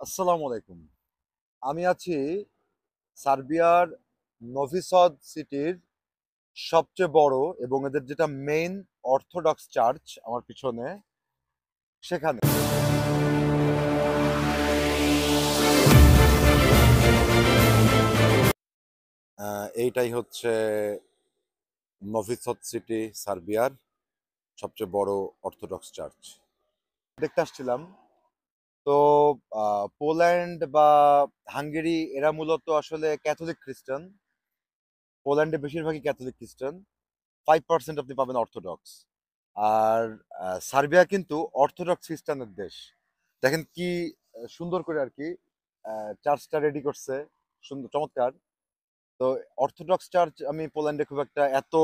আসসালামু আলাইকুম। আমি আছি সার্বিয়ার নোভি সদ সিটির সবচেয়ে বড় এবং এদের যেটা মেইন অর্থোডক্স চার্চ আমার পিছনে সেখানে। এইটাই হচ্ছে নোভি সদ সিটি সার্বিয়ার সবচেয়ে বড় অর্থোডক্স চার্চ। দেখতে আসছিলাম। তো পোল্যান্ড বা হাঙ্গেরি এরা মূলত আসলে ক্যাথলিক খ্রিস্টান। পোল্যান্ডে বেশিরভাগই ক্যাথলিক খ্রিস্টান। 5% আপনি পাবেন অর্থোডক্স। আর সার্বিয়া কিন্তু অর্থোডক্স খ্রিস্টানের দেশ। দেখেন কি সুন্দর করে আর কি চার্চটা রেডি করছে, সুন্দর চমৎকার। তো অর্থোডক্স চার্চ আমি পোল্যান্ডে খুব একটা এত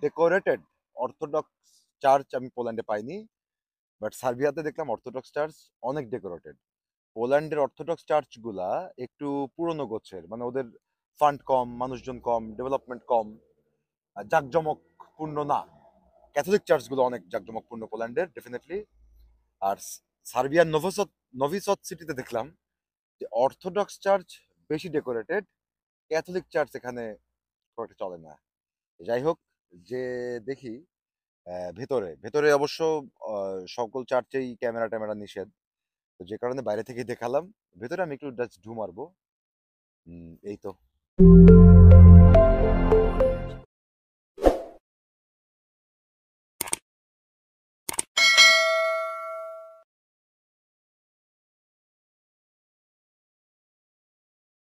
ডেকোরেটেড অর্থোডক্স চার্চ আমি পোল্যান্ডে পাইনি, বাট সার্বিয়াতে দেখলাম অর্থোডক্স চার্চ অনেক ডেকোরেটেড। পোল্যান্ডের অর্থোডক্স চার্চগুলা একটু পুরনো গোছের, মানে ওদের ফান্ড কম, মানুষজন কম, ডেভেলপমেন্ট কম, জাঁকজমকপূর্ণ না। ক্যাথলিক চার্চগুলো অনেক জাঁকজমকপূর্ণ পোল্যান্ডের ডেফিনেটলি। আর সার্বিয়ার নভিসদ সিটিতে দেখলাম যে অর্থোডক্স চার্চ বেশি ডেকোরেটেড, ক্যাথলিক চার্চ এখানে খুব একটা চলে না। যাই হোক, যে দেখি ভেতরে ভেতরে অবশ্য সকল চার্চেই ক্যামেরা ট্যামেরা নিষেধ, তো যে কারণে বাইরে থেকে দেখালাম। ভেতরে আমি একটু জাস্ট ঢু মারবো। এই তো।